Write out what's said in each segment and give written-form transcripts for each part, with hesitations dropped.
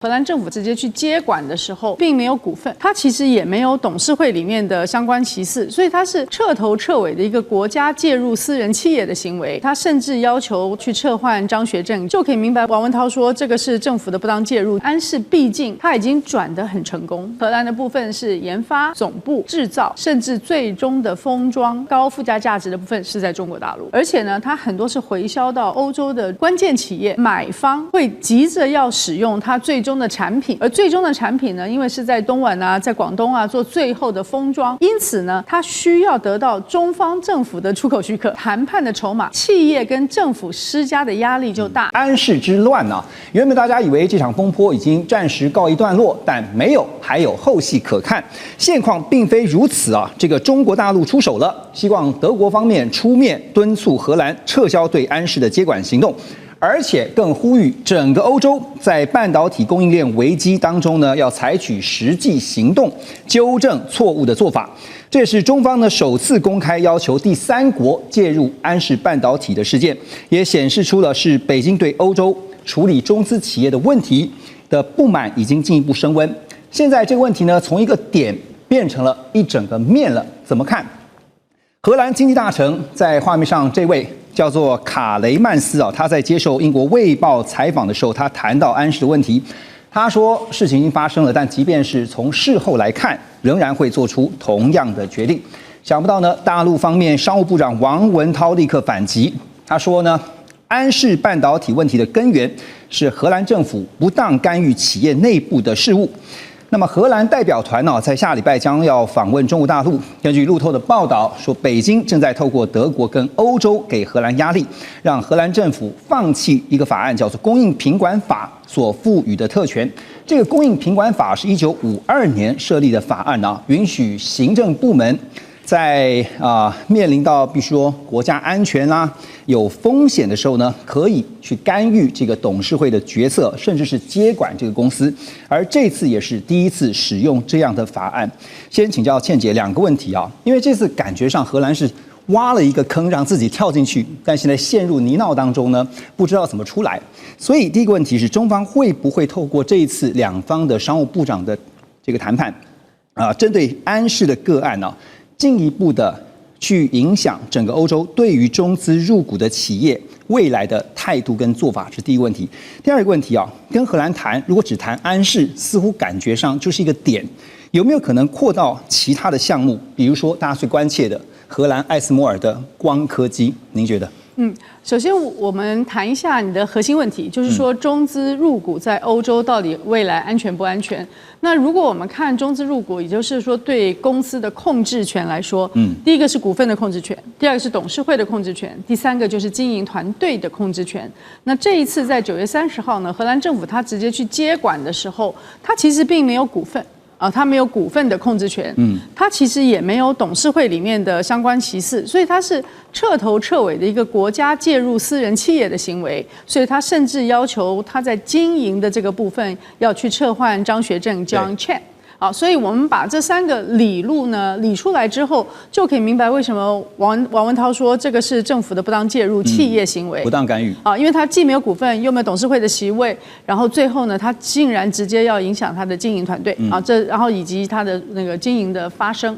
荷兰政府直接去接管的时候，并没有股份，它其实也没有董事会里面的相关歧视，所以它是彻头彻尾的一个国家介入私人企业的行为。它甚至要求去撤换张学正，就可以明白王文涛说这个是政府的不当介入。安氏毕竟它已经转得很成功，荷兰的部分是研发、总部、制造，甚至最终的封装、高附加价值的部分是在中国大陆，而且呢，它很多是回销到欧洲的关键企业，买方会急着要使用它最终的产品，而最终的产品呢，因为是在东莞啊，在广东啊做最后的封装，因此呢，它需要得到中方政府的出口许可，谈判的筹码，企业跟政府施加的压力就大。安氏之乱呢，原本大家以为这场风波已经暂时告一段落，但没有，还有后戏可看。现况并非如此啊，这个中国大陆出手了，希望德国方面出面敦促荷兰撤销对安氏的接管行动。而且更呼吁整个欧洲在半导体供应链危机当中呢，要采取实际行动，纠正错误的做法。这也是中方呢首次公开要求第三国介入安氏半导体的事件，也显示出了是北京对欧洲处理中资企业的问题的不满已经进一步升温。现在这个问题呢，从一个点变成了一整个面了。怎么看？荷兰经济大臣在画面上这位叫做卡雷曼斯啊，他在接受英国《卫报》采访的时候，他谈到安氏的问题。他说事情已经发生了，但即便是从事后来看，仍然会做出同样的决定。想不到呢，大陆方面商务部长王文涛立刻反击，他说呢，安氏半导体问题的根源是荷兰政府不当干预企业内部的事务。那么荷兰代表团呢，在下礼拜将要访问中国大陆。根据路透的报道说，北京正在透过德国跟欧洲给荷兰压力，让荷兰政府放弃一个法案，叫做《供应品管法》所赋予的特权。这个《供应品管法》是1952年设立的法案啊，允许行政部门在面临到必须说国家安全啦、有风险的时候呢，可以去干预这个董事会的决策，甚至是接管这个公司。而这次也是第一次使用这样的法案。先请教倩姐两个问题啊，因为这次感觉上荷兰是挖了一个坑让自己跳进去，但现在陷入泥淖当中呢，不知道怎么出来。所以第一个问题是，中方会不会透过这一次两方的商务部长的这个谈判针对安氏的个案呢，进一步的去影响整个欧洲对于中资入股的企业未来的态度跟做法，是第一个问题。第二个问题跟荷兰谈，如果只谈安氏，似乎感觉上就是一个点，有没有可能扩到其他的项目？比如说大家最关切的荷兰艾斯摩尔的光刻机，您觉得？首先我们谈一下你的核心问题，就是说中资入股在欧洲到底未来安全不安全？那如果我们看中资入股，也就是说对公司的控制权来说，第一个是股份的控制权，第二个是董事会的控制权，第三个就是经营团队的控制权。那这一次在9月30号呢，荷兰政府它直接去接管的时候，它其实并没有股份。它没有股份的控制权，它其实也没有董事会里面的相关歧视，所以它是彻头彻尾的一个国家介入私人企业的行为，所以它甚至要求它在经营的这个部分要去撤换张学正 John Chen。所以我们把这三个理路呢理出来之后，就可以明白为什么王文涛说这个是政府的不当介入、企业行为、不当干预因为他既没有股份，又没有董事会的席位，然后最后呢，他竟然直接要影响他的经营团队然后以及他的那个经营的发生。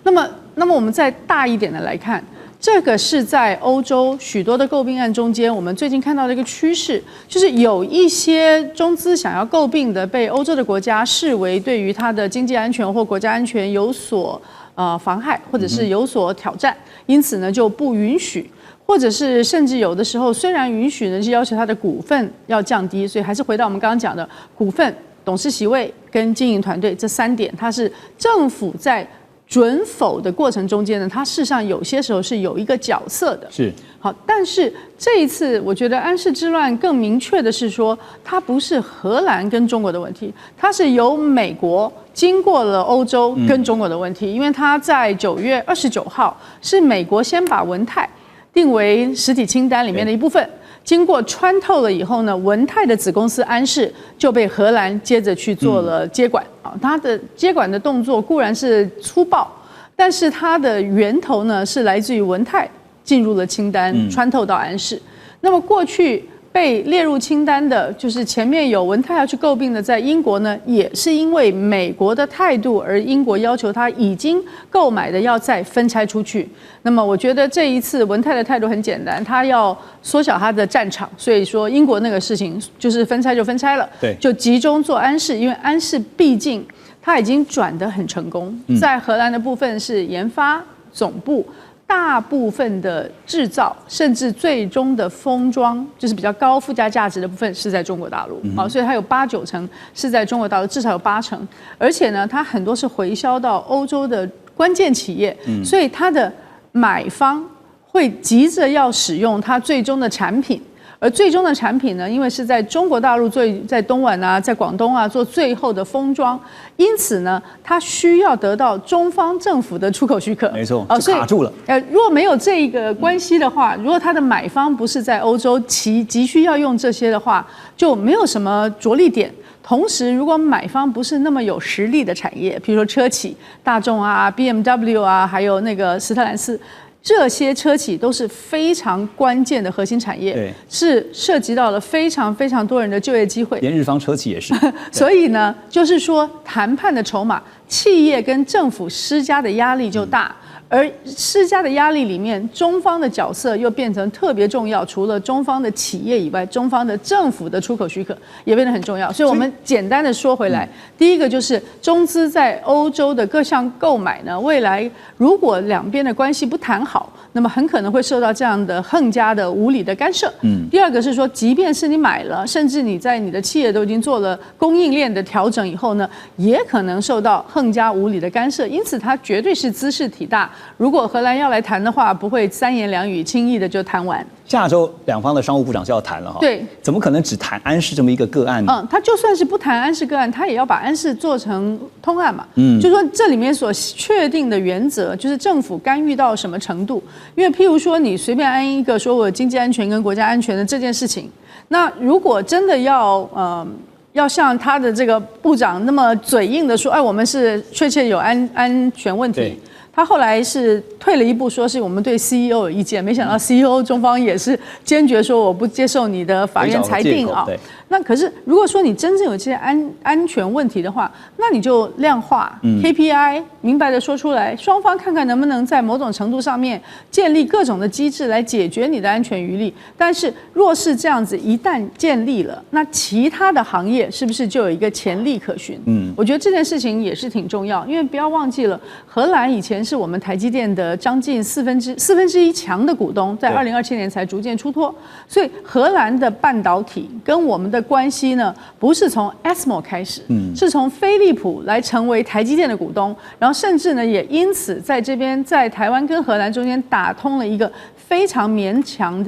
那么我们再大一点的来看。这个是在欧洲许多的诟病案中间，我们最近看到的一个趋势，就是有一些中资想要诟病的，被欧洲的国家视为对于它的经济安全或国家安全有所妨害，或者是有所挑战，因此呢就不允许，或者是甚至有的时候虽然允许呢，是要求它的股份要降低，所以还是回到我们刚刚讲的股份、董事席位跟经营团队这3点，它是政府在准否的过程中间呢，它事实上有些时候是有一个角色的。是好，但是这一次我觉得安氏之乱更明确的是说，它不是荷兰跟中国的问题，它是由美国经过了欧洲跟中国的问题，因为它在9月29号是美国先把文泰定为实体清单里面的一部分。经过穿透了以后呢，文泰的子公司安氏就被荷兰接着去做了接管它的接管的动作固然是粗暴，但是它的源头呢是来自于文泰进入了清单，穿透到安氏。那么过去被列入清单的，就是前面有文泰要去诟病的，在英国呢，也是因为美国的态度，而英国要求他已经购买的要再分拆出去。那么我觉得这一次文泰的态度很简单，他要缩小他的战场，所以说英国那个事情就是分拆就分拆了，对，就集中做安氏，因为安氏毕竟他已经转得很成功，在荷兰的部分是研发总部。大部分的制造，甚至最终的封装，就是比较高附加价值的部分是在中国大陆，好，所以它有8、9成是在中国大陆，至少有8成，而且呢，它很多是回销到欧洲的关键企业，所以它的买方会急着要使用它最终的产品。而最终的产品呢，因为是在中国大陆在东莞啊，在广东啊做最后的封装，因此呢，它需要得到中方政府的出口许可。没错，就卡住了。如果没有这个关系的话，如果它的买方不是在欧洲，急需要用这些的话，就没有什么着力点。同时，如果买方不是那么有实力的产业，比如说车企，大众啊、BMW 啊，还有那个斯特兰斯。这些车企都是非常关键的核心产业，是涉及到了非常非常多人的就业机会。连日方车企也是。所以呢，就是说谈判的筹码，企业跟政府施加的压力就大。而施加的压力里面，中方的角色又变成特别重要。除了中方的企业以外，中方的政府的出口许可也变得很重要。所以我们简单的说回来，第一个就是中资在欧洲的各项购买呢，未来如果两边的关系不谈好，那么很可能会受到这样的横加的无理的干涉。第二个是说，即便是你买了，甚至你在你的企业都已经做了供应链的调整以后呢，也可能受到横加无理的干涉。因此，它绝对是姿势体大。如果荷兰要来谈的话，不会3言2语轻易的就谈完。下周两方的商务部长就要谈了哈，对，怎么可能只谈安氏这么一个个案呢？他就算是不谈安氏个案，他也要把安氏做成通案嘛。就说这里面所确定的原则，就是政府干预到什么程度。因为譬如说，你随便安一个说我经济安全跟国家安全的这件事情，那如果真的要像他的这个部长那么嘴硬的说，哎，我们是确切有安全问题。他后来是退了一步，说是我们对 CEO 有意见，没想到 CEO 中方也是坚决说我不接受你的法院裁定啊。那可是如果说你真正有这些安全问题的话，那你就量化 KPI， 明白的说出来，双方看看能不能在某种程度上面建立各种的机制来解决你的安全余力。但是若是这样子一旦建立了，那其他的行业是不是就有一个潜力可循？我觉得这件事情也是挺重要，因为不要忘记了，荷兰以前是我们台积电的将近四分之一强的股东，在2027年才逐渐出脱，所以荷兰的半导体跟我们的关系呢，不是从 ASML 开始，是从飞利浦来成为台积电的股东，然后甚至呢也因此在这边在台湾跟荷兰中间打通了一个非常绵长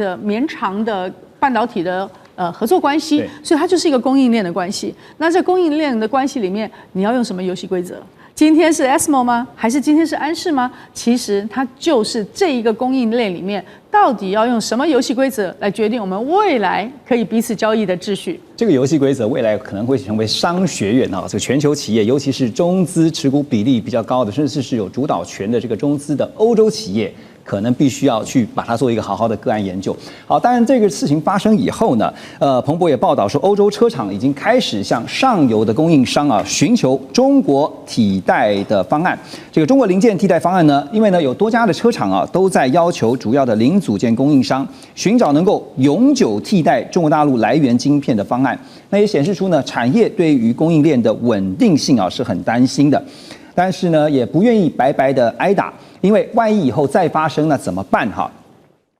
的半导体的合作关系，所以它就是一个供应链的关系。那这供应链的关系里面，你要用什么游戏规则？今天是 ASML 吗？还是今天是安氏吗？其实它就是这一个供应链里面，到底要用什么游戏规则来决定我们未来可以彼此交易的秩序？这个游戏规则未来可能会成为商学院啊，这个全球企业，尤其是中资持股比例比较高的，甚至是有主导权的这个中资的欧洲企业。可能必须要去把它做一个好好的个案研究。好，当然这个事情发生以后呢，彭博也报道说，欧洲车厂已经开始向上游的供应商啊寻求中国替代的方案。这个中国零件替代方案呢，因为呢有多家的车厂啊都在要求主要的零组件供应商寻找能够永久替代中国大陆来源晶片的方案。那也显示出呢，产业对于供应链的稳定性啊是很担心的。但是呢，也不愿意白白的挨打，因为万一以后再发生，那怎么办哈？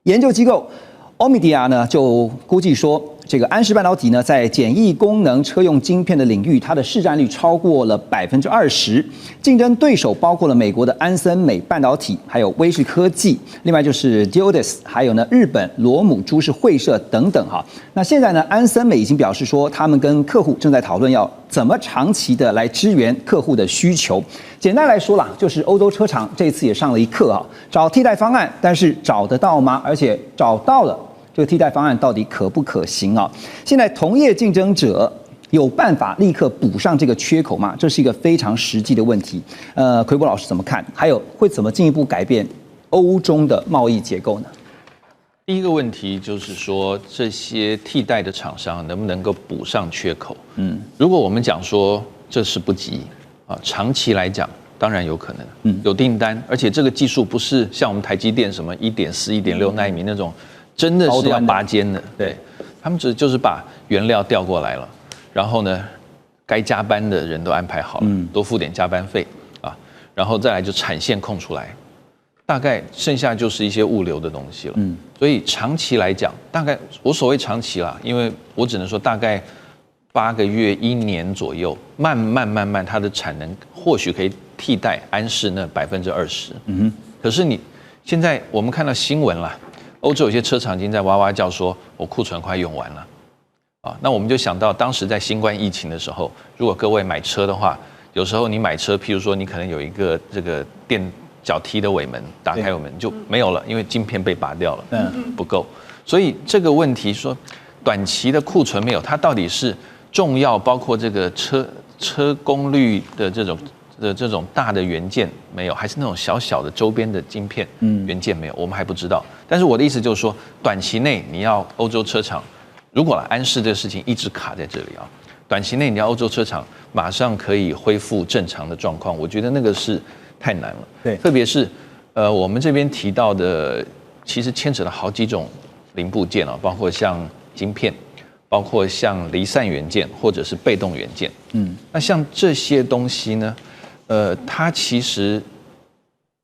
研究机构欧米迪亚呢就估计说，这个安氏半导体呢，在简易功能车用晶片的领域，它的市占率超过了20%，竞争对手包括了美国的安森美半导体，还有威视科技，另外就是 Geodis， 还有呢日本罗姆株式会社等等哈。那现在呢，安森美已经表示说，他们跟客户正在讨论要怎么长期的来支援客户的需求。简单来说啦，就是欧洲车厂这次也上了一课啊，找替代方案，但是找得到吗？而且找到了，这个替代方案到底可不可行啊？现在同业竞争者有办法立刻补上这个缺口吗？这是一个非常实际的问题。奎博老师怎么看？还有会怎么进一步改变欧中的贸易结构呢？第一个问题就是说，这些替代的厂商能不能够补上缺口？如果我们讲说这是不急啊，长期来讲当然有可能，有订单，而且这个技术不是像我们台积电什么1.4、1.6奈米那种，真的是要拔尖的，对，他们就是把原料调过来了，然后呢，该加班的人都安排好了，多付点加班费啊，然后再来就产线空出来。大概剩下就是一些物流的东西了，所以长期来讲，大概我所谓长期啦，因为我只能说大概8个月、1年左右，慢慢，它的产能或许可以替代安士那20%。可是你现在我们看到新闻啦，欧洲有些车厂已经在哇哇叫说，我库存快用完了，啊，那我们就想到当时在新冠疫情的时候，如果各位买车的话，有时候你买车，譬如说你可能有一个这个脚踢的尾门，打开尾门就没有了，因为晶片被拔掉了，不够。所以这个问题说，短期的库存没有，它到底是重要，包括这个车功率的这种大的元件没有，还是那种小小的周边的晶片元件没有，我们还不知道。但是我的意思就是说，短期内你要欧洲车厂，如果安士这个事情一直卡在这里啊，短期内你要欧洲车厂马上可以恢复正常的状况，我觉得那个是太难了。对，特别是我们这边提到的，其实牵扯了好几种零部件啊，包括像晶片，包括像离散元件或者是被动元件。那像这些东西呢，它其实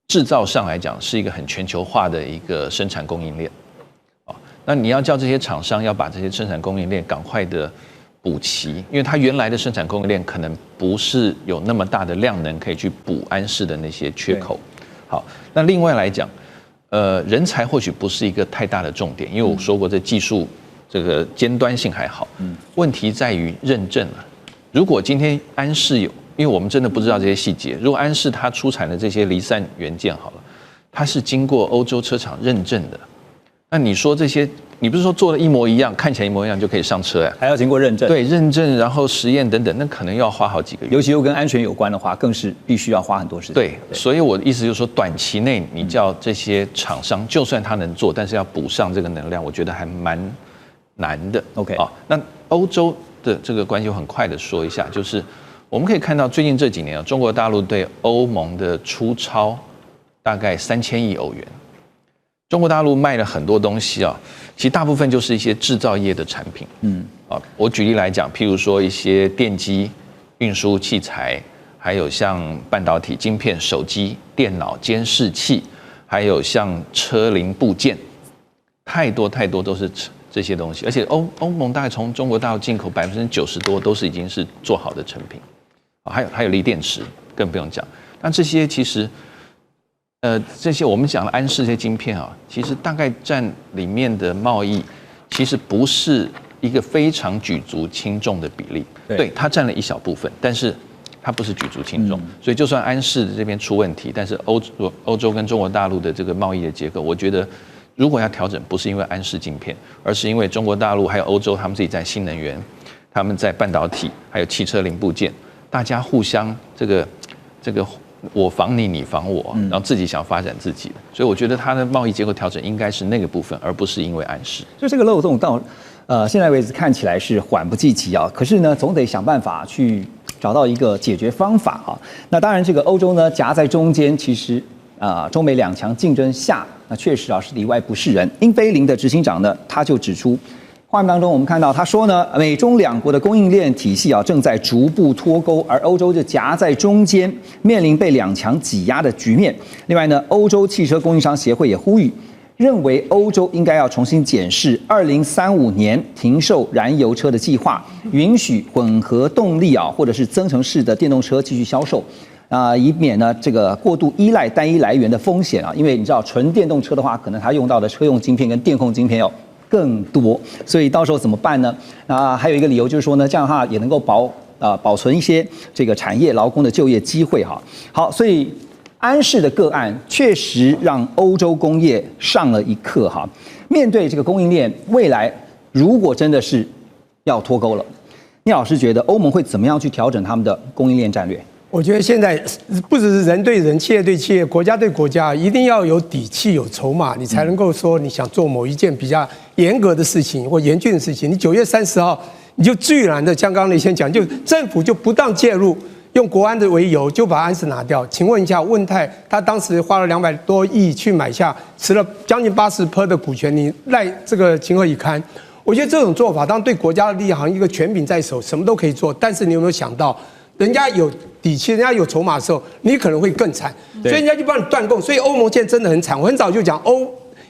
制造上来讲是一个很全球化的一个生产供应链啊。那你要叫这些厂商要把这些生产供应链赶快的补齐，因为它原来的生产供应链可能不是有那么大的量能可以去补安士的那些缺口。好，那另外来讲，人才或许不是一个太大的重点，因为我说过这技术这个尖端性还好，问题在于认证了。如果今天安士有，因为我们真的不知道这些细节，如果安士它出产的这些离散元件好了，它是经过欧洲车厂认证的，那你说这些，你不是说做的一模一样，看起来一模一样就可以上车呀？还要经过认证。对，认证，然后实验等等，那可能要花好几个月。尤其又跟安全有关的话，更是必须要花很多时间。对，所以我的意思就是说，短期内你叫这些厂商，就算他能做，但是要补上这个能量，我觉得还蛮难的。OK， 啊，那欧洲的这个关系，我很快的说一下，就是我们可以看到最近这几年啊，中国大陆对欧盟的出超大概3000亿欧元。中国大陆卖了很多东西啊，其实大部分就是一些制造业的产品。我举例来讲，譬如说一些电机、运输器材，还有像半导体晶片、手机、电脑、监视器，还有像车零部件，太多都是这些东西。而且欧盟大概从中国大陆进口90%多都是已经是做好的成品。还有锂电池，更不用讲。那这些其实。这些我们讲了安士这些晶片啊，其实大概占里面的贸易，其实不是一个非常举足轻重的比例。对，它占了一小部分，但是它不是举足轻重。所以就算安士这边出问题，但是欧洲跟中国大陆的这个贸易的结构，我觉得如果要调整，不是因为安士晶片，而是因为中国大陆还有欧洲他们自己在新能源，他们在半导体，还有汽车零部件，大家互相这个。我防你，你防我，然后自己想发展自己的，所以我觉得它的贸易结构调整应该是那个部分，而不是因为安士。就这个漏洞到现在为止看起来是缓不济急啊，可是呢，总得想办法去找到一个解决方法啊。那当然，这个欧洲呢夹在中间，其实中美两强竞争下，那确实是里外不是人。英飞凌的执行长呢，他就指出。画面当中，我们看到他说呢，美中两国的供应链体系正在逐步脱钩，而欧洲就夹在中间，面临被两强挤压的局面。另外呢，欧洲汽车供应商协会也呼吁，认为欧洲应该要重新检视2035年停售燃油车的计划，允许混合动力或者是增程式的电动车继续销售。以免呢这个过度依赖单一来源的风险因为你知道纯电动车的话，可能它用到的车用晶片跟电控晶片更多，所以到时候怎么办呢？还有一个理由就是说呢，这样的话也能够保存一些这个产业劳工的就业机会好，所以安士的个案确实让欧洲工业上了一课面对这个供应链，未来如果真的是要脱钩了，聂老师觉得欧盟会怎么样去调整他们的供应链战略？我觉得现在不只是人对人、企业对企业、国家对国家，一定要有底气、有筹码，你才能够说你想做某一件比较严格的事情或严峻的事情。你9月30号你就居然的，像刚刚那先讲，就政府就不当介入，用国安的为由就把安士拿掉。请问一下，问泰他当时花了200多亿去买下，持了将近80%的股权，你赖这个情何以堪？我觉得这种做法，当然对国家的利益好像一个权柄在手，什么都可以做。但是你有没有想到，人家有底气，人家有筹码的时候，你可能会更惨。所以人家就帮你断供。所以欧盟现在真的很惨。我很早就讲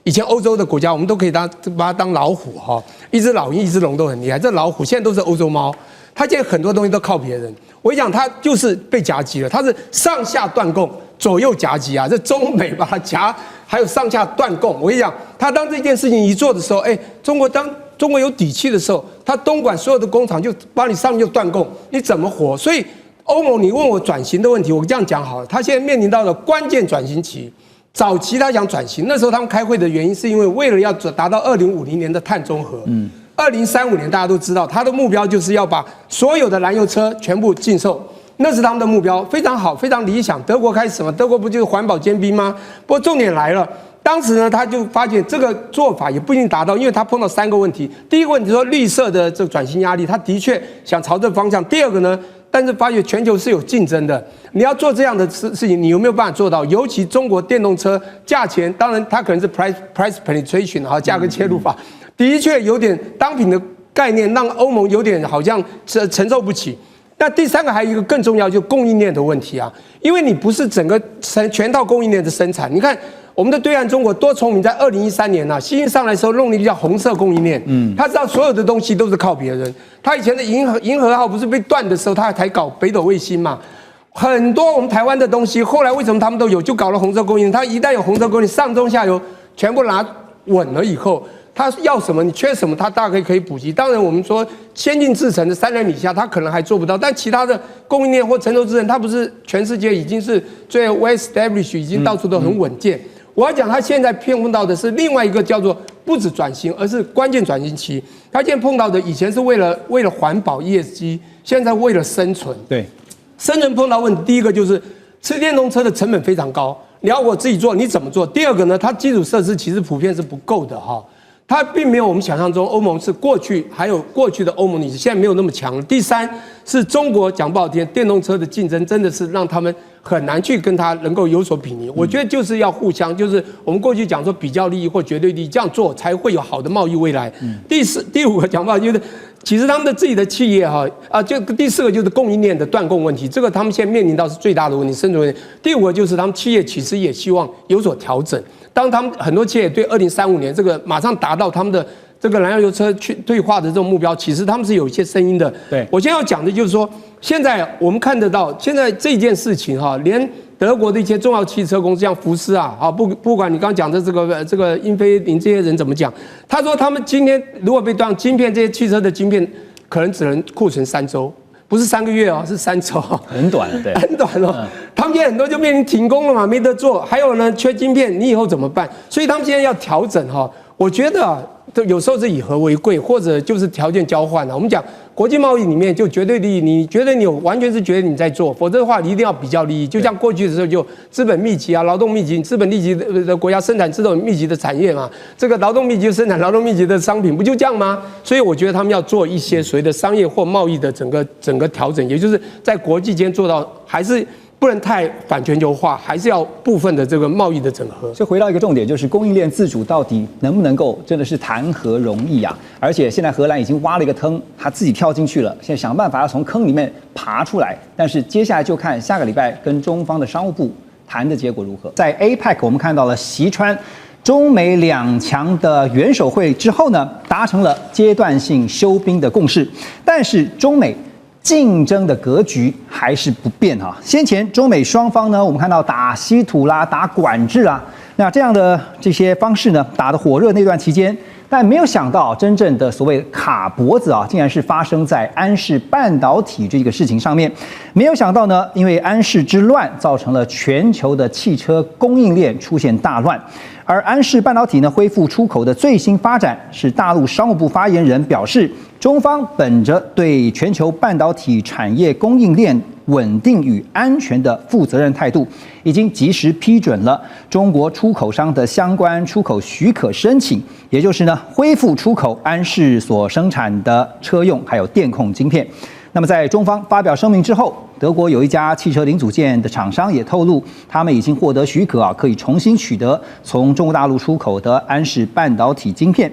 以前欧洲的国家，我们都可以把它当老虎哈，一只老鹰、一只龙都很厉害。这老虎现在都是欧洲猫，它现在很多东西都靠别人。我讲它就是被夹击了，它是上下断供，左右夹击啊。这中美把它夹，还有上下断供。我跟你讲，他当这件事情一做的时候，中国有底气的时候，他东莞所有的工厂就帮你上面就断供，你怎么活？所以欧盟，你问我转型的问题，我这样讲好了，他现在面临到了关键转型期。早期他想转型，那时候他们开会的原因是因为为了要达到2050年的碳中和。2035年大家都知道，他的目标就是要把所有的燃油车全部禁售，那是他们的目标，非常好，非常理想。德国开始什么？德国不就是环保尖兵吗？不过重点来了。当时呢，他就发现这个做法也不一定达到，因为他碰到3个问题。第一个问题说绿色的这个转型压力，他的确想朝这个方向。第二个呢，但是发现全球是有竞争的，你要做这样的事情，你有没有办法做到？尤其中国电动车价钱，当然它可能是 price penetration 啊，价格切入法，的确有点当品的概念，让欧盟有点好像承受不起。那第3个还有一个更重要，就是供应链的问题啊，因为你不是整个全套供应链的生产，你看。我们的对岸中国多聪明，在2013年啊，习近平上来的时候弄了一个叫红色供应链，他知道所有的东西都是靠别人。他以前的银河号不是被断的时候，他才搞北斗卫星嘛。很多我们台湾的东西，后来为什么他们都有，就搞了红色供应链。他一旦有红色供应链，上中下游全部拿稳了以后，他要什么你缺什么，他大概可以补齐。当然我们说先进制程的3人以下，他可能还做不到，但其他的供应链或成熟制程，它不是全世界已经是最 well established， 已经到处都很稳健。我要讲，他现在碰到的是另外一个叫做不止转型，而是关键转型期。他现在碰到的以前是为了环保 ESG， 现在为了生存。对，生存碰到问题，第一个就是吃电动车的成本非常高，你要我自己做，你怎么做？第二个呢，它基础设施其实普遍是不够的哈。它并没有我们想象中，欧盟是过去还有过去的欧盟，你现在没有那么强了。第3是中国讲不好听，电动车的竞争真的是让他们很难去跟它能够有所比拟。我觉得就是要互相，就是我们过去讲说比较利益或绝对利益，这样做才会有好的贸易未来。第5个讲不好就是。其实他们的自己的企业就第4个就是供应链的断供问题，这个他们现在面临到是最大的问题，生存问题。第5个就是他们企业其实也希望有所调整。当他们很多企业对2035年这个马上达到他们的这个燃油车去退化的这种目标，其实他们是有一些声音的。对，我现在要讲的就是说，现在我们看得到，现在这件事情连德国的一些重要汽车公司，像福斯不管你刚刚讲的这个英飞凌这些人怎么讲，他说他们今天如果被断晶片，这些汽车的晶片可能只能库存3周。不是3个月是3周，很短，对，很短哦。他们现在很多就面临停工了嘛，没得做。还有呢，缺晶片，你以后怎么办？所以他们现在要调整我觉得有时候是以和为贵，或者就是条件交换我们讲国际贸易里面就绝对利益，你觉得你有完全是觉得你在做，否则的话你一定要比较利益。就像过去的时候就资本密集劳动密集，资本密集的国家生产这种密集的产业嘛，这个劳动密集生产劳动密集的商品，不就这样吗？所以我觉得他们要做一些所谓的商业或贸易的整个调整，也就是在国际间做到还是。不能太反全球化，还是要部分的这个贸易的整合。所以回到一个重点，就是供应链自主到底能不能够真的是谈何容易啊？而且现在荷兰已经挖了一个坑，他自己跳进去了，现在想办法要从坑里面爬出来。但是接下来就看下个礼拜跟中方的商务部谈的结果如何。在 APEC 我们看到了习川中美2强的元首会之后呢，达成了阶段性休兵的共识，但是中美竞争的格局还是不变先前中美双方呢，我们看到打稀土啦、打管制啦，那这样的这些方式呢，打得火热那段期间，但没有想到真正的所谓卡脖子竟然是发生在安氏半导体这个事情上面。没有想到呢，因为安氏之乱，造成了全球的汽车供应链出现大乱。而安氏半导体呢恢复出口的最新发展，是大陆商务部发言人表示，中方本着对全球半导体产业供应链稳定与安全的负责任态度，已经及时批准了中国出口商的相关出口许可申请，也就是呢恢复出口安氏所生产的车用还有电控晶片。那么在中方发表声明之后，德国有一家汽车零组件的厂商也透露，他们已经获得许可可以重新取得从中国大陆出口的安氏半导体晶片。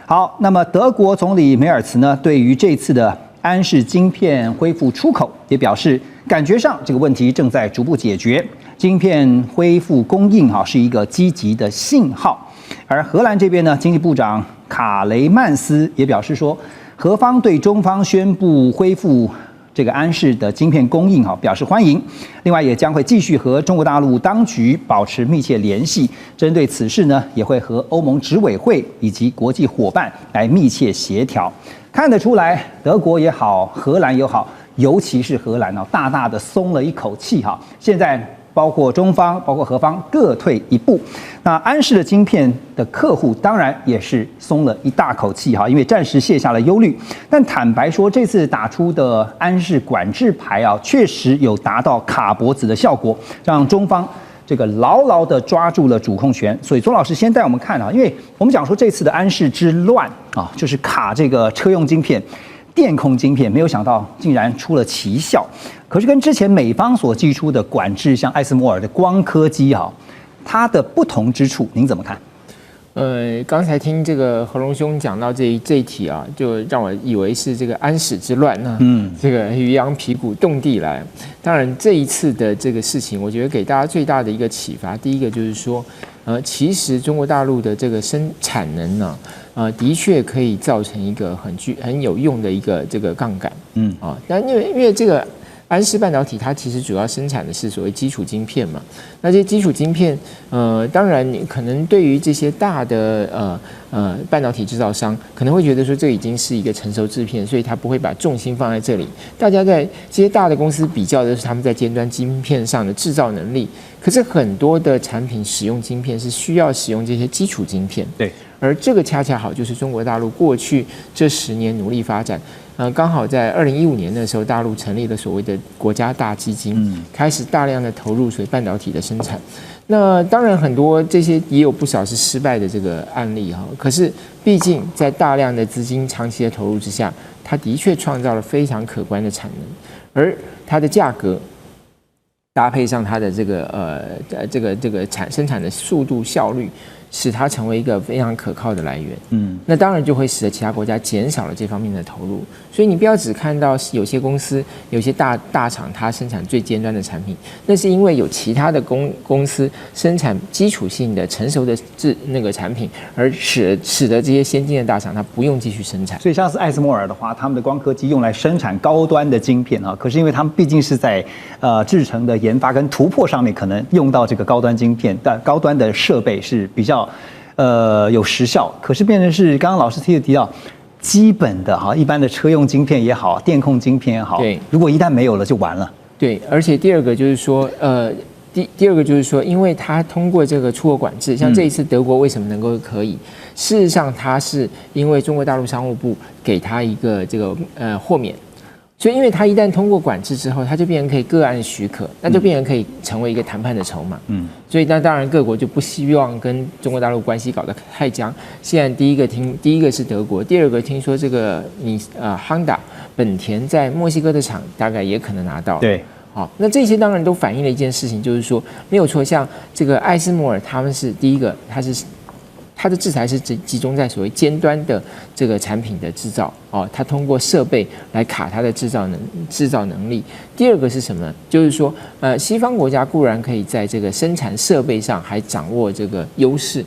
好，那么德国总理梅尔茨呢，对于这次的安氏晶片恢复出口也表示，感觉上这个问题正在逐步解决，晶片恢复供应是一个积极的信号。而荷兰这边呢，经济部长卡雷曼斯也表示说，荷方对中方宣布恢复这个安氏的晶片供应表示欢迎，另外也将会继续和中国大陆当局保持密切联系，针对此事呢，也会和欧盟执委会以及国际伙伴来密切协调。看得出来，德国也好，荷兰也好，尤其是荷兰大大的松了一口气现在包括中方，包括荷方各退一步。那安氏的晶片的客户当然也是松了一大口气因为暂时卸下了忧虑。但坦白说，这次打出的安氏管制牌确实有达到卡脖子的效果，让中方这个牢牢的抓住了主控权。所以钟老师先带我们看因为我们讲说这次的安氏之乱就是卡这个车用晶片、电控晶片，没有想到竟然出了奇效。可是跟之前美方所寄出的管制，像艾斯摩尔的光刻机它的不同之处，您怎么看？刚才听这个何荣兄讲到这一题就让我以为是这个安史之乱呢，这个渔阳鼙鼓动地来。当然这一次的这个事情，我觉得给大家最大的一个启发，第一个就是说，其实中国大陆的这个生产能呢，的确可以造成一个很有用的一个这个杠杆，但因为这个安氏半导体它其实主要生产的是所谓基础晶片嘛，那这些基础晶片，当然你可能对于这些大的半导体制造商可能会觉得说这已经是一个成熟制片，所以他不会把重心放在这里。大家在这些大的公司比较的是他们在尖端晶片上的制造能力，可是很多的产品使用晶片是需要使用这些基础晶片，对，而这个恰恰好就是中国大陆过去这10年努力发展。刚好在2015年的时候，大陆成立了所谓的国家大基金，开始大量的投入所谓半导体的生产。那当然很多这些也有不少是失败的这个案例可是毕竟在大量的资金长期的投入之下，它的确创造了非常可观的产能，而它的价格搭配上它的这个生产的速度效率，使它成为一个非常可靠的来源。那当然就会使得其他国家减少了这方面的投入。所以你不要只看到有些公司、有些大厂它生产最尖端的产品，那是因为有其他的公司生产基础性的成熟的那个产品，而使得这些先进的大厂它不用继续生产。所以像是艾斯摩尔的话，他们的光刻机用来生产高端的晶片可是因为他们毕竟是在制程的研发跟突破上面，可能用到这个高端晶片，但高端的设备是比较有时效。可是变成是刚刚老师提到基本的一般的车用晶片也好，电控晶片也好，对，如果一旦没有了就完了。对，而且第二个就是说，第二个就是说，因为它通过这个出口管制，像这一次德国为什么能够可以？事实上，它是因为中国大陆商务部给它一个这个豁免。所以，因为它一旦通过管制之后，它就变成可以个案许可，那就变成可以成为一个谈判的筹码。所以那当然各国就不希望跟中国大陆关系搞得太僵。现在第一个是德国，第二个听说这个Honda 本田在墨西哥的厂大概也可能拿到。对。好，那这些当然都反映了一件事情，就是说没有错，像这个艾斯摩尔他们是第一个，它的制裁是集中在所谓尖端的这个产品的制造它通过设备来卡它的制造能力。第二个是什么呢？就是说西方国家固然可以在这个生产设备上还掌握这个优势，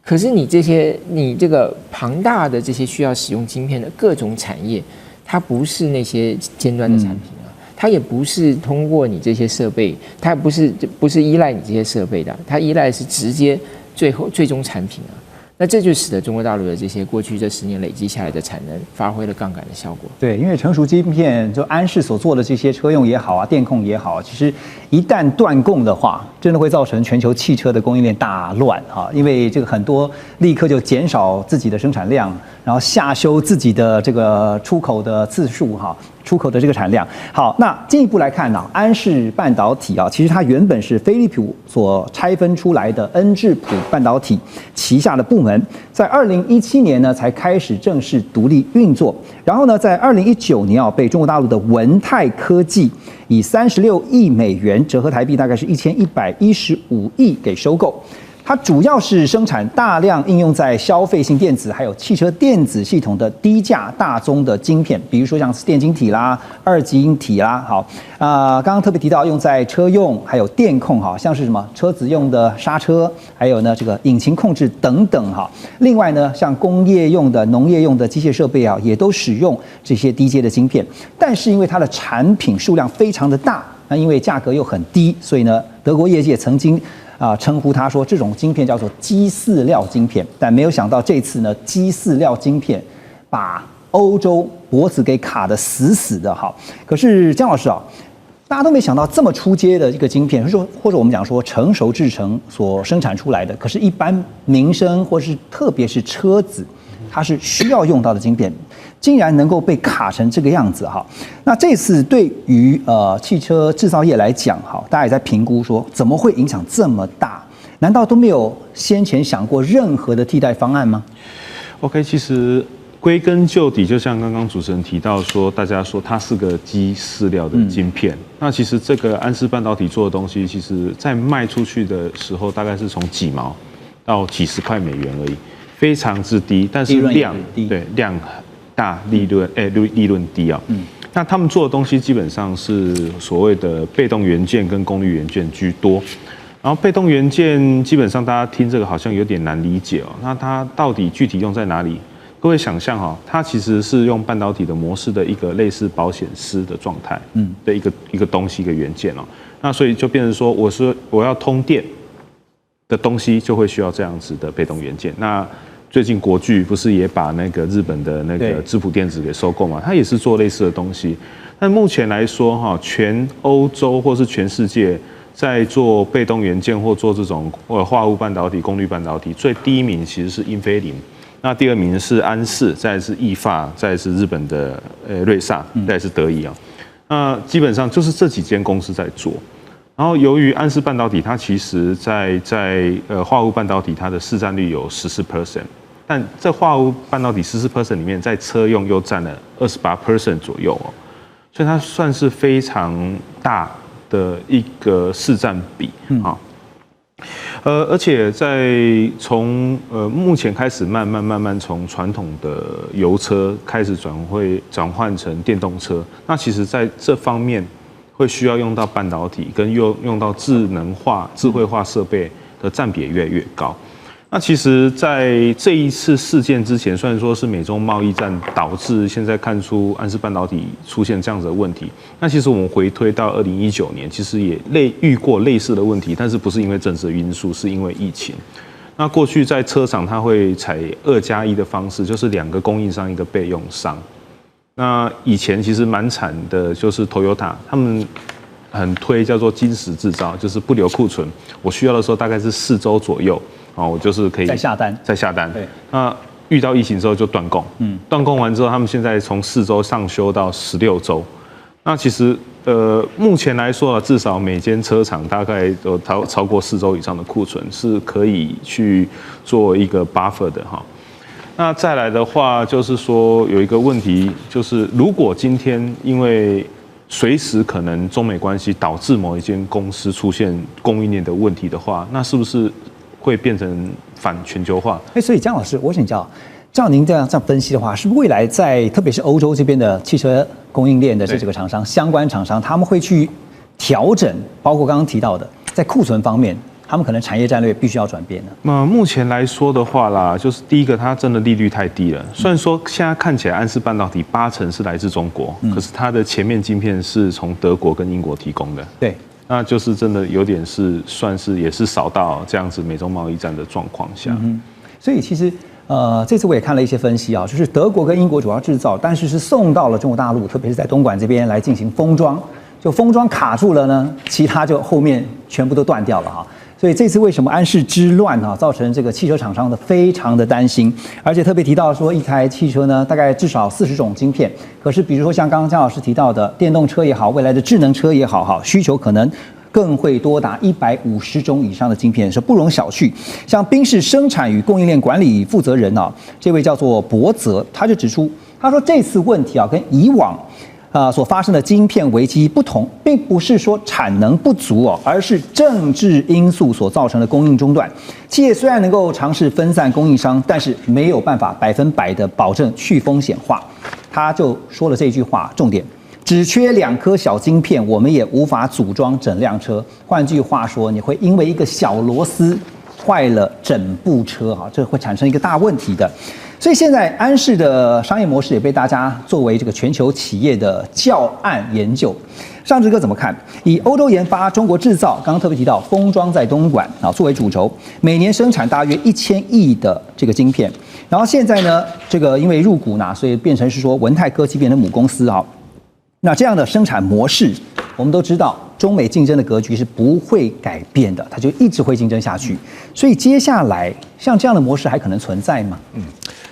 可是你这个庞大的这些需要使用晶片的各种产业，它不是那些尖端的产品它也不是通过你这些设备，它不是依赖你这些设备的，它依赖的是直接最终产品那这就使得中国大陆的这些过去这10年累积下来的产能发挥了杠杆的效果。对，因为成熟晶片就安氏所做的这些车用也好电控也好，其实一旦断供的话，真的会造成全球汽车的供应链大乱因为这个很多立刻就减少自己的生产量，然后下修自己的这个出口的次数哈，出口的这个产量。好，那进一步来看呢，安氏半导体啊，其实它原本是飞利浦所拆分出来的恩智浦半导体旗下的部门，在2017年呢才开始正式独立运作，然后呢，在2019年啊被中国大陆的文泰科技以36亿美元，折合台币大概是1115亿给收购。它主要是生产大量应用在消费性电子还有汽车电子系统的低价大宗的晶片，比如说像电晶体啦、二极晶体啦，好刚刚特别提到用在车用还有电控哈，像是什么车子用的刹车，还有呢这个引擎控制等等哈。另外呢，像工业用的、农业用的机械设备啊，也都使用这些低阶的晶片，但是因为它的产品数量非常的大，那因为价格又很低，所以呢，德国业界曾经称呼它说这种晶片叫做鸡饲料晶片，但没有想到这次呢，鸡饲料晶片把欧洲脖子给卡得死死的哈。可是江老师啊，大家都没想到这么出街的一个晶片，或者我们讲说成熟制程所生产出来的，可是一般民生或是特别是车子，它是需要用到的晶片，竟然能够被卡成这个样子哈。那这次对于汽车制造业来讲哈，大家也在评估说怎么会影响这么大？难道都没有先前想过任何的替代方案吗 ？OK， 其实归根究底，就像刚刚主持人提到说，大家说它是个鸡饲料的晶片。那其实这个安氏半导体做的东西，其实在卖出去的时候，大概是从几毛到几十块美元而已，非常之低，但是量大，利润低啊。那他们做的东西基本上是所谓的被动元件跟功率元件居多。然后被动元件基本上大家听这个好像有点难理解哦。那它到底具体用在哪里？各位想象哈，它其实是用半导体的模式的一个类似保险丝的状态，的一个东西一个元件哦。那所以就变成说，我要通电的东西就会需要这样子的被动元件。那最近国巨不是也把那个日本的那个智谱电子给收购嘛？它也是做类似的东西。但目前来说，哈，全欧洲或是全世界在做被动元件或做这种化合物半导体、功率半导体，最第一名其实是英飞凌，那第二名是安氏，再来是意法，再来是日本的瑞萨，再来是德仪啊。那基本上就是这几间公司在做。然后由于安氏半导体，它其实在化合物半导体它的市占率有14%，但在化合物半导体14% 里面，在车用又占了28% 左右哦，所以它算是非常大的一个市占比啊。而且从目前开始慢慢从传统的油车开始转换成电动车，那其实在这方面会需要用到半导体，跟用到智慧化设备的占比也越来越高。那其实，在这一次事件之前，虽然说是美中贸易战导致现在看出安氏半导体出现这样子的问题，那其实我们回推到2019年，其实也遇过类似的问题，但是不是因为政治的因素，是因为疫情。那过去在车厂，它会采2+1的方式，就是2个供应商，1个备用商。那以前其实蛮惨的，就是 Toyota 他们很推叫做金石制造，就是不留库存，我需要的时候大概是4周左右，我就是可以再下单。对，那遇到疫情之后就断供，断供完之后，他们现在从4周上修到16周。那其实目前来说至少每间车厂大概有超过4周以上的库存是可以去做一个 buffer 的哈。那再来的话，就是说有一个问题，就是如果今天因为随时可能中美关系导致某一间公司出现供应链的问题的话，那是不是会变成反全球化？所以江老师，我想照您这样分析的话，是不是未来在特别是欧洲这边的汽车供应链的这个厂商、相关厂商，他们会去调整，包括刚刚提到的在库存方面？他们可能产业战略必须要转变了。那目前来说的话啦，就是第一个，它真的利率太低了。虽然说现在看起来安氏半导体80%是来自中国，可是它的前面晶片是从德国跟英国提供的。对，那就是真的有点算是也是少到这样子美中贸易战的状况下。所以其实这次我也看了一些分析啊，就是德国跟英国主要制造，但是送到了中国大陆，特别是在东莞这边来进行封装。就封装卡住了呢，其他就后面全部都断掉了哈。所以这次为什么安氏之乱造成这个汽车厂商的非常的担心，而且特别提到说一台汽车呢，大概至少40种晶片，可是比如说像刚刚江老师提到的电动车也好，未来的智能车也好，需求可能更会多达150种以上的晶片，是不容小觑。像宾士生产与供应链管理负责人这位叫做博泽，他就指出，他说这次问题跟以往所发生的晶片危机不同，并不是说产能不足而是政治因素所造成的供应中断。企业虽然能够尝试分散供应商，但是没有办法100%的保证去风险化。他就说了这句话，重点。只缺2颗小晶片，我们也无法组装整辆车。换句话说，你会因为一个小螺丝坏了整部车这会产生一个大问题的。所以现在安氏的商业模式也被大家作为这个全球企业的教案研究。尚志哥怎么看？以欧洲研发、中国制造，刚刚特别提到封装在东莞作为主轴，每年生产大约1000亿的这个晶片。然后现在呢，这个因为入股所以变成是说文泰科技变成母公司那这样的生产模式，我们都知道，中美竞争的格局是不会改变的，它就一直会竞争下去。所以接下来像这样的模式还可能存在吗？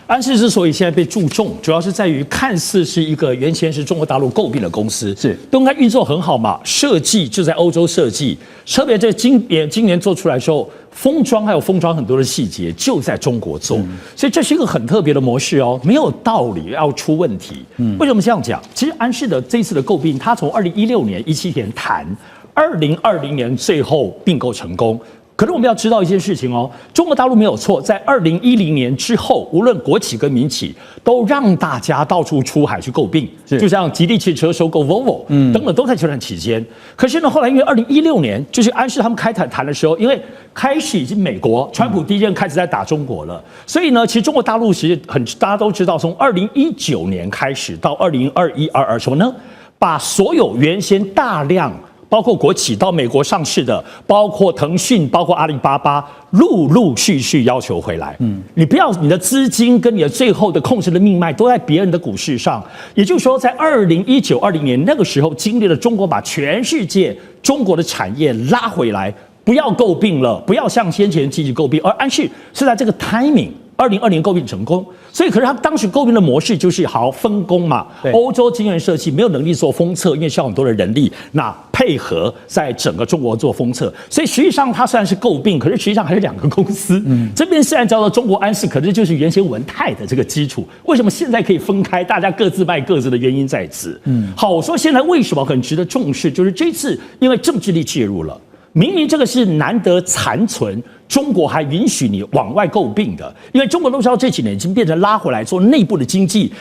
安氏之所以现在被注重，主要是在于看似是一个原先是中国大陆诟病的公司，是都应该运作很好嘛，设计就在欧洲设计，特别在今年做出来之后，封装还有封装很多的细节就在中国做，所以这是一个很特别的模式没有道理要出问题。为什么这样讲？其实安氏的这一次的诟病，他从2016年、17年谈，2020年最后并购成功。可是我们要知道一件事情中国大陆没有错，在2010年之后，无论国企跟民企，都让大家到处出海去诟病，就像吉利汽车收购 Volvo 等等，都在这段期间。可是呢，后来因为2016年就是安氏他们开谈的时候，因为开始已经美国川普第一任开始在打中国了，所以呢，其实中国大陆其实大家都知道，从2019年开始到2021、22什么呢？把所有原先大量包括国企到美国上市的，包括腾讯，包括阿里巴巴，陆陆续续要求回来。你不要你的资金跟你的最后的控制的命脉都在别人的股市上。也就是说，在2019、20年那个时候，经历了中国把全世界中国的产业拉回来，不要诟病了，不要像先前积极诟病，而安氏是在这个 timing。2020年诟病成功，所以可是他当时诟病的模式就是好分工嘛。欧洲晶圆设计没有能力做封测，因为需要很多的人力，那配合在整个中国做封测，所以实际上它虽然是诟病，可是实际上还是2个公司。这边虽然叫做中国安氏，可是就是原先文泰的这个基础。为什么现在可以分开，大家各自卖各自的原因在此。好，我说现在为什么很值得重视，就是这次因为政治力介入了。明明这个是难得残存，中国还允许你往外诟病的，因为中国都知道这几年已经变成拉回来做内部的经济，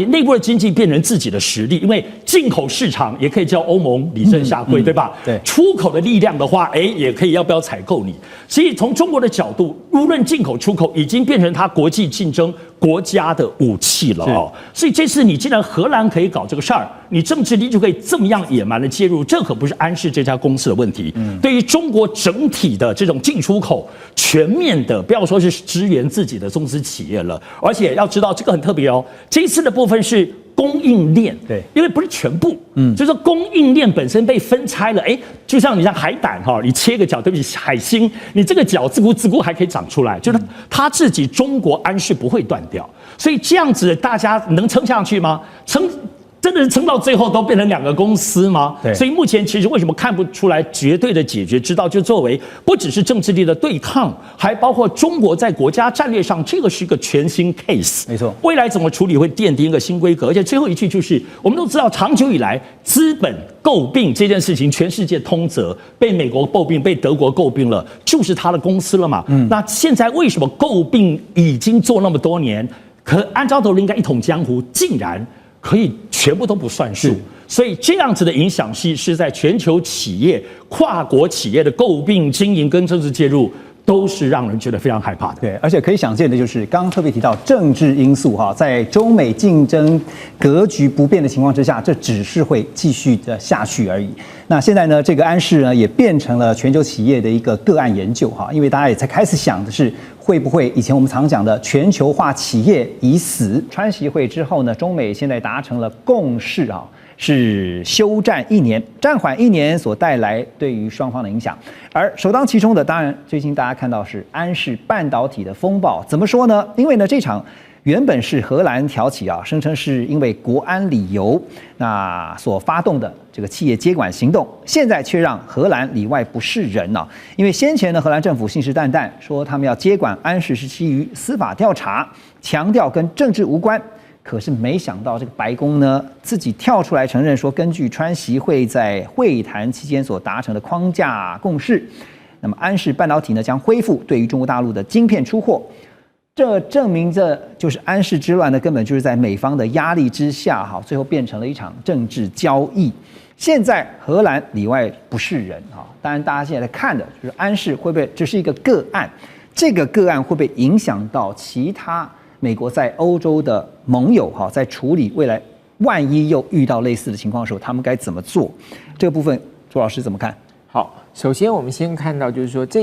内部的经济变成自己的实力，因为进口市场也可以叫欧盟理正下规，对吧？对，出口的力量的话，也可以要不要采购你？所以从中国的角度，无论进口出口，已经变成它国际竞争国家的武器了所以这次你既然荷兰可以搞这个事儿，你政治力就可以这么样野蛮的介入，这可不是安氏这家公司的问题。对于中国整体的这种进出口，全面的，不要说是支援自己的中资企业了，而且要知道这个很特别这一次的部分是供应链，对，因为不是全部，就是供应链本身被分拆了，就像你像海胆你切个角，对不起，海星，你这个角自顾还可以长出来，就是它自己中国安氏不会断掉，所以这样子大家能撑下去吗？真的是撑到最后都变成2个公司吗？对，所以目前其实为什么看不出来绝对的解决之道，就作为不只是政治力的对抗，还包括中国在国家战略上，这个是一个全新 case。没错，未来怎么处理会奠定一个新规格，而且最后一句就是，我们都知道长久以来资本诟病这件事情，全世界通则，被美国诟病，被德国诟病了，就是他的公司了嘛。那现在为什么诟病已经做那么多年，可按照道理应该一统江湖，竟然可以全部都不算数，所以这样子的影响是在全球企业、跨国企业的诟病、经营跟政治介入，都是让人觉得非常害怕的。对，而且可以想见的就是，刚刚特别提到政治因素在中美竞争格局不变的情况之下，这只是会继续的下去而已。那现在呢，这个安氏呢也变成了全球企业的一个个案研究因为大家也才开始想的是，会不会以前我们常讲的全球化企业已死？川习会之后呢，中美现在达成了共识是休战1年，暂缓1年所带来对于双方的影响。而首当其冲的，当然最近大家看到是安氏半导体的风暴。怎么说呢？因为呢这场原本是荷兰挑起啊，声称是因为国安理由那所发动的这个企业接管行动，现在却让荷兰里外不是人啊。因为先前呢，荷兰政府信誓旦旦说他们要接管安氏是基于司法调查，强调跟政治无关。可是没想到这个白宫呢自己跳出来承认说，根据川习会在会谈期间所达成的框架共识，那么安氏半导体呢将恢复对于中国大陆的晶片出货。这证明这就是安氏之乱呢，根本就是在美方的压力之下，哈，最后变成了一场政治交易。现在荷兰里外不是人哈，当然大家现在在看的就是安氏会不会这是一个个案，这个个案会不会影响到其他美国在欧洲的盟友哈，在处理未来万一又遇到类似的情况的时候，他们该怎么做？这个部分朱老师怎么看？好，首先我们先看到，就是说这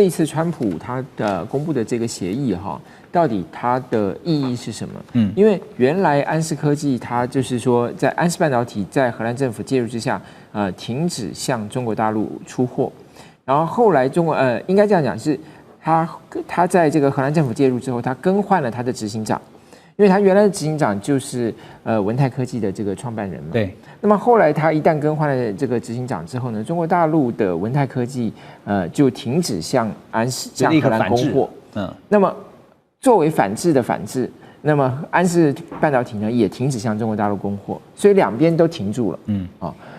一次川普他的公布的这个协议哈，到底它的意义是什么？因为原来安氏科技它就是说，在安氏半导体在荷兰政府介入之下，停止向中国大陆出货，然后后来应该这样讲是，他在这个荷兰政府介入之后，他更换了他的执行长。因为他原来的执行长就是文泰科技的这个创办人嘛，对。那么后来他一旦更换了这个执行长之后呢，中国大陆的文泰科技就停止向荷兰供货，那么作为反制的反制，那么安氏半导体呢也停止向中国大陆供货，所以两边都停住了，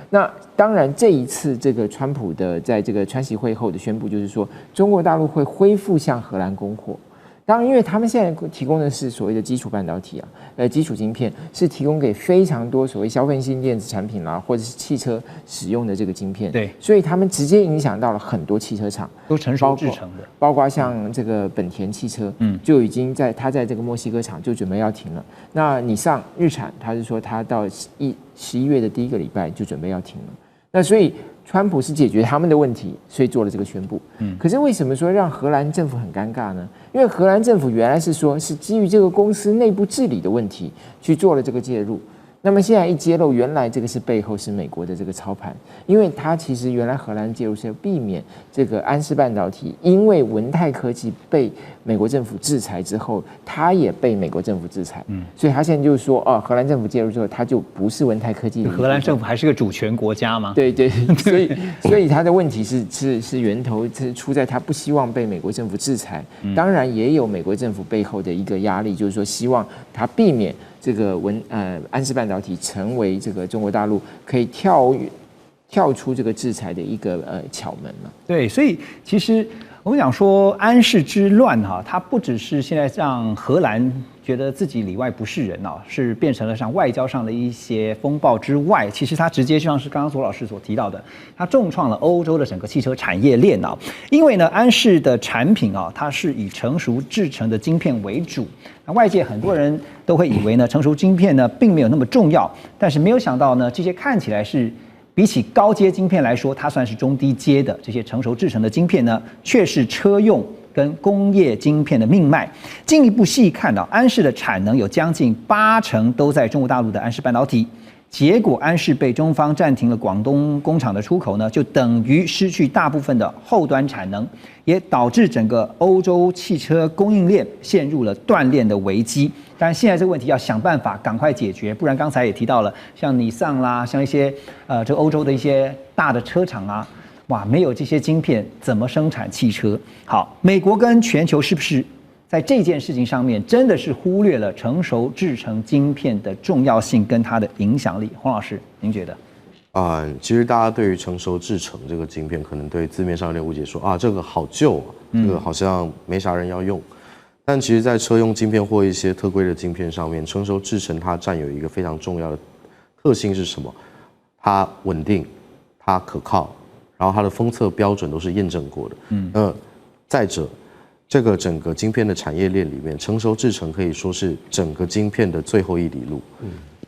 那当然这一次这个川普的在这个川习会后的宣布就是说，中国大陆会恢复向荷兰供货。当然，因为他们现在提供的是所谓的基础半导体基础晶片是提供给非常多所谓消费性电子产品啦，或者是汽车使用的这个晶片。对，所以他们直接影响到了很多汽车厂，都成熟制成的，包括像这个本田汽车，就已经在这个墨西哥厂就准备要停了。那你上日产，他是说他到11月的第1个礼拜就准备要停了。那所以川普是解决他们的问题，所以做了这个宣布。可是为什么说让荷兰政府很尴尬呢？因为荷兰政府原来是说是基于这个公司内部治理的问题去做了这个介入。那么现在一揭露，原来这个是背后是美国的这个操盘，因为它其实原来荷兰介入是要避免这个安氏半导体，因为文泰科技被美国政府制裁之后，它也被美国政府制裁，所以他现在就是说，荷兰政府介入之后，它就不是文泰科技的。荷兰政府还是个主权国家吗？对对，所以他的问题是源头是出在他不希望被美国政府制裁，当然也有美国政府背后的一个压力，就是说希望他避免这个安氏半导体成为这个中国大陆可以跳出这个制裁的一个巧门嘛。对，所以其实我们讲说安氏之乱哈，它不只是现在让荷兰觉得自己里外不是人啊，是变成了像外交上的一些风暴之外，其实它直接就像是刚刚左老师所提到的，它重创了欧洲的整个汽车产业链啊。因为呢，安氏的产品啊，它是以成熟制成的晶片为主。那外界很多人都会以为呢，成熟晶片呢并没有那么重要，但是没有想到呢，这些看起来是比起高阶晶片来说，它算是中低阶的这些成熟制成的晶片呢，却是车用跟工业晶片的命脉。进一步细看到，安氏的产能有将近80%都在中国大陆的安氏半导体。结果安氏被中方暂停了广东工厂的出口呢，就等于失去大部分的后端产能，也导致整个欧洲汽车供应链陷入了断链的危机。当然，现在这个问题要想办法赶快解决，不然刚才也提到了，像尼桑啦，像一些这个欧洲的一些大的车厂啊，哇，没有这些晶片怎么生产汽车？好，美国跟全球是不是在这件事情上面真的是忽略了成熟制成晶片的重要性跟它的影响力？黄老师，您觉得？其实大家对于成熟制成这个晶片，可能对字面上有点误解说，这个好旧啊，这个好像没啥人要用。但其实，在车用晶片或一些特规的晶片上面，成熟制成它占有一个非常重要的特性是什么？它稳定，它可靠，然后它的封测标准都是验证过的。再者，这个整个晶片的产业链里面，成熟制程可以说是整个晶片的最后一里路。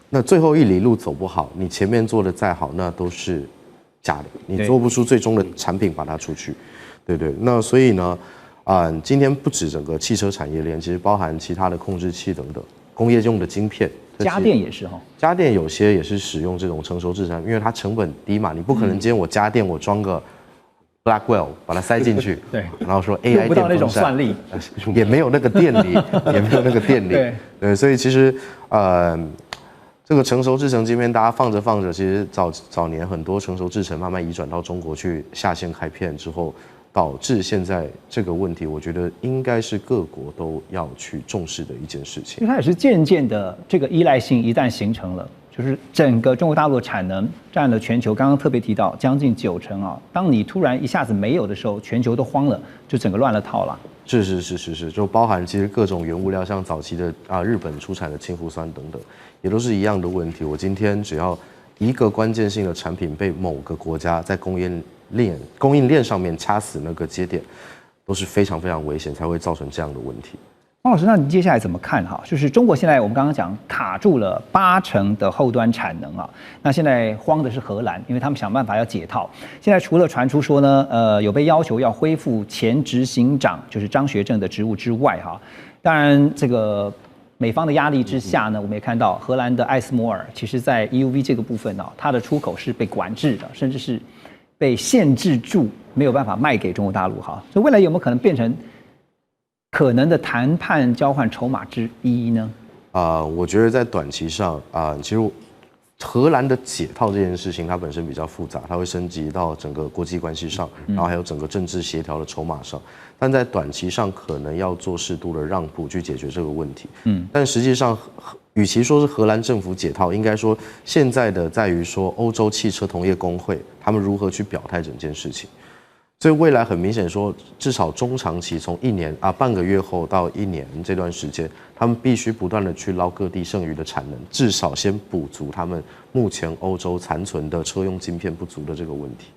那最后一里路走不好，你前面做的再好，那都是假的，你做不出最终的产品把它出去，对不对？那所以呢，今天不止整个汽车产业链，其实包含其他的控制器等等，工业用的晶片。家电也是哈，家电有些也是使用这种成熟制程，因为它成本低嘛，你不可能今天我家电我装个 Blackwell 把它塞进去，对，然后说 AI 用不到那种算力，也没有那个电力，也没有那个电力，对，所以其实这个成熟制程晶片，大家放着放着，其实早年很多成熟制程慢慢移转到中国去下线开片之后。导致现在这个问题，我觉得应该是各国都要去重视的一件事情。因为它也是渐渐的这个依赖性一旦形成了，就是整个中国大陆的产能占了全球，刚刚特别提到将近90%啊。当你突然一下子没有的时候，全球都慌了，就整个乱了套了。是，就包含其实各种原物料，像早期的日本出产的氢氟酸等等，也都是一样的问题。我今天只要一个关键性的产品被某个国家在供应链上面掐死那个节点，都是非常非常危险，才会造成这样的问题。汪老师，那你接下来怎么看哈？就是中国现在我们刚刚讲卡住了80%的后端产能啊，那现在慌的是荷兰，因为他们想办法要解套。现在除了传出说呢，有被要求要恢复前执行长就是张学正的职务之外哈，当然这个美方的压力之下呢，我们也看到荷兰的艾斯摩尔，其实在 EUV 这个部分啊，它的出口是被管制的，甚至是被限制住，没有办法卖给中国大陆哈。所以未来有没有可能变成可能的谈判交换筹码之一呢？我觉得在短期上其实荷兰的解套这件事情，它本身比较复杂，它会升级到整个国际关系上，然后还有整个政治协调的筹码上。但在短期上，可能要做适度的让步去解决这个问题。但实际上，与其说是荷兰政府解套，应该说现在的在于说欧洲汽车同业工会他们如何去表态整件事情。所以未来很明显说，至少中长期从1年半个月后到1年这段时间，他们必须不断的去捞各地剩余的产能，至少先补足他们目前欧洲残存的车用晶片不足的这个问题。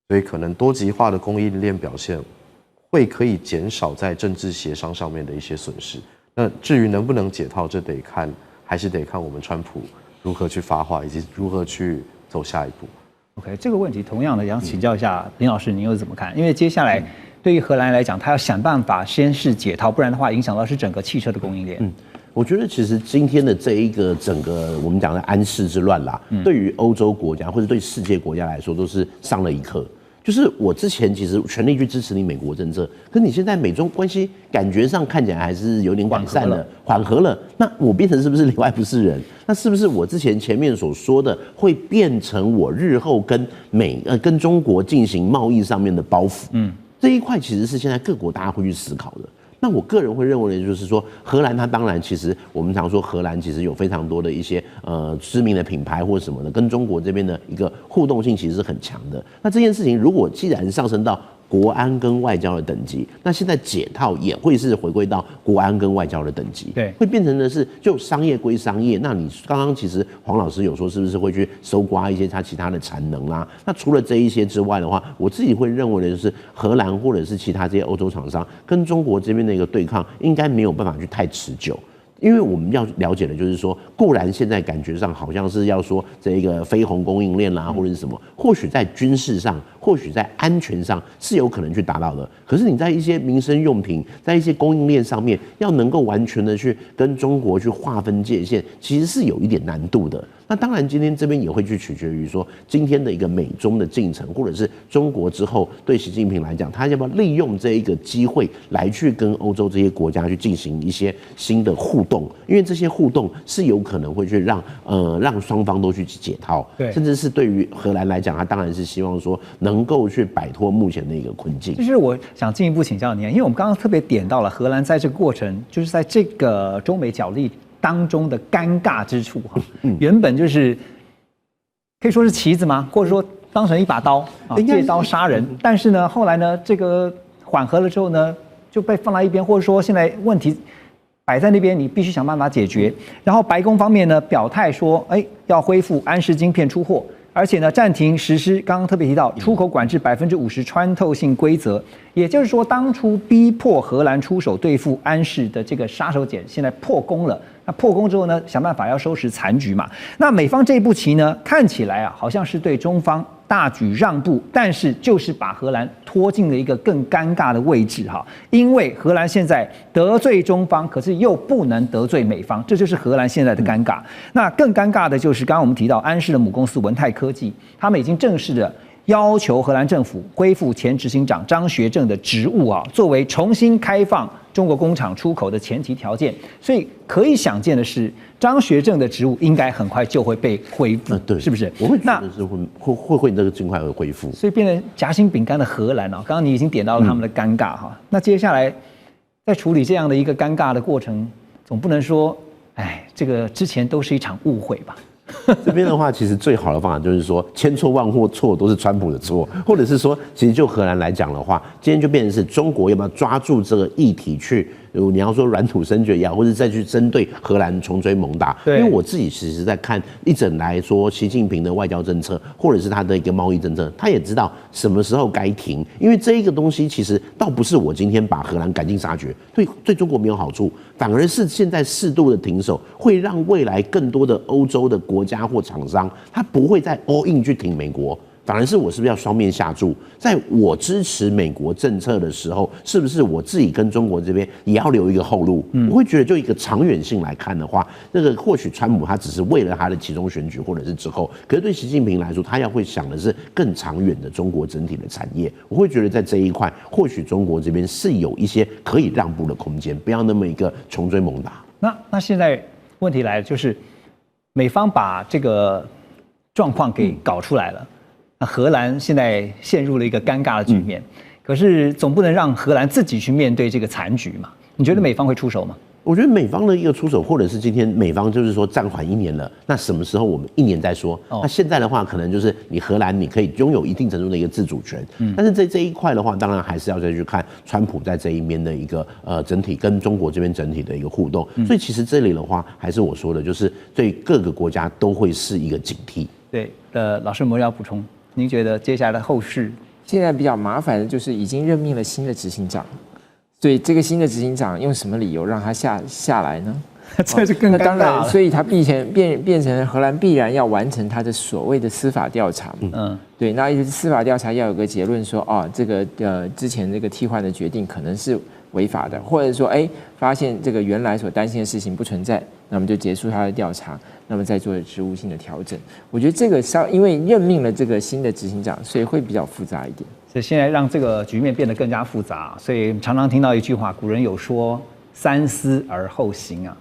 所以可能多极化的供应链表现会可以减少在政治协商上面的一些损失。那至于能不能解套，这得看，还是得看我们川普如何去发话，以及如何去走下一步。OK， 这个问题同样的，想请教一下林老师，您又怎么看？因为接下来对于荷兰来讲，他要想办法先是解套，不然的话影响到是整个汽车的供应链。我觉得其实今天的这一个整个我们讲的安世之乱啦，对于欧洲国家或者对世界国家来说，都是上了一课。就是我之前其实全力去支持你美国政策，可是你现在美中关系感觉上看起来还是有点改善了，缓和了。那我变成是不是里外不是人？那是不是我之前前面所说的会变成我日后跟中国进行贸易上面的包袱？这一块其实是现在各国大家会去思考的。那我个人会认为的就是说，荷兰它当然其实我们常说荷兰其实有非常多的一些知名的品牌或什么的，跟中国这边的一个互动性其实是很强的。那这件事情如果既然上升到国安跟外交的等级，那现在解套也会是回归到国安跟外交的等级，对，会变成的是就商业归商业。那你刚刚其实黄老师有说是不是会去搜刮一些他其他的产能啦？那除了这一些之外的话，我自己会认为的就是荷兰或者是其他这些欧洲厂商跟中国这边的一个对抗，应该没有办法去太持久。因为我们要了解的就是说，固然现在感觉上好像是要说这个非红供应链啦，或者是什么，或许在军事上，或许在安全上是有可能去达到的。可是你在一些民生用品，在一些供应链上面，要能够完全的去跟中国去划分界限，其实是有一点难度的。那当然，今天这边也会去取决于说，今天的一个美中的进程，或者是中国之后对习近平来讲，他要不要利用这一个机会来去跟欧洲这些国家去进行一些新的互动，因为这些互动是有可能会去让双方都去解套，甚至是对于荷兰来讲，他当然是希望说能够去摆脱目前的一个困境。其实我想进一步请教您，因为我们刚刚特别点到了荷兰在这个过程，就是在这个中美角力当中的尴尬之处哈，原本就是可以说是棋子吗？或者说当成一把刀啊，借刀杀人。但是呢，后来呢，这个缓和了之后呢，就被放在一边，或者说现在问题摆在那边，你必须想办法解决。然后白宫方面呢表态说，要恢复安氏晶片出货，而且呢暂停实施刚刚特别提到出口管制50%穿透性规则，也就是说，当初逼迫荷兰出手对付安氏的这个杀手锏，现在破功了。那破功之后呢，想办法要收拾残局嘛。那美方这一步棋呢，看起来好像是对中方大举让步，但是就是把荷兰拖进了一个更尴尬的位置哈，因为荷兰现在得罪中方，可是又不能得罪美方，这就是荷兰现在的尴尬。那更尴尬的就是刚刚我们提到安氏的母公司文泰科技，他们已经正式的要求荷兰政府恢复前执行长张学正的职务啊，作为重新开放中国工厂出口的前提条件。所以可以想见的是，张学正的职务应该很快就会被恢复，对，是不是？我会觉得是会这个尽快会恢复。所以变成夹心饼干的荷兰啊，刚刚你已经点到了他们的尴尬哈。那接下来在处理这样的一个尴尬的过程，总不能说，哎，这个之前都是一场误会吧？这边的话，其实最好的方法就是说，千错万错都是川普的错，或者是说，其实就荷兰来讲的话，今天就变成是中国要不要抓住这个议题去，你要说软土生绝也好，或者再去针对荷兰穷追猛打。因为我自己其实在看一整来说，习近平的外交政策，或者是他的一个贸易政策，他也知道什么时候该停，因为这一个东西其实倒不是我今天把荷兰赶尽杀绝，对中国没有好处，反而是现在适度的停手，会让未来更多的欧洲的国家或厂商，他不会再 all in 去挺美国，反而是我是不是要双面下注？在我支持美国政策的时候，是不是我自己跟中国这边也要留一个后路？我会觉得，就一个长远性来看的话，这个或许川普他只是为了他的其中选举或者是之后，可是对习近平来说，他要会想的是更长远的中国整体的产业。我会觉得在这一块，或许中国这边是有一些可以让步的空间，不要那么一个穷追猛打。那现在问题来了，就是美方把这个状况给搞出来了。荷兰现在陷入了一个尴尬的局面，可是总不能让荷兰自己去面对这个残局嘛？你觉得美方会出手吗？我觉得美方的一个出手，或者是今天美方就是说暂缓1年了，那什么时候我们1年再说？那现在的话，可能就是你荷兰你可以拥有一定程度的一个自主权，但是在这一块的话，当然还是要再去看川普在这一边的一个整体跟中国这边整体的一个互动。所以其实这里的话，还是我说的，就是对各个国家都会是一个警惕。对，老师有没有要补充？您觉得接下来的后市？现在比较麻烦的就是已经任命了新的执行长，所以这个新的执行长用什么理由让他下来呢？这是更尴尬了。那当然，所以他变成荷兰必然要完成他的所谓的司法调查。对，那司法调查要有个结论说，这个之前这个替换的决定可能是违法的，或者说发现这个原来所担心的事情不存在，那么就结束他的调查，那么再做职务性的调整。我觉得这个因为任命了这个新的执行长，所以会比较复杂一点。所以现在让这个局面变得更加复杂，所以常常听到一句话，古人有说“三思而后行”啊。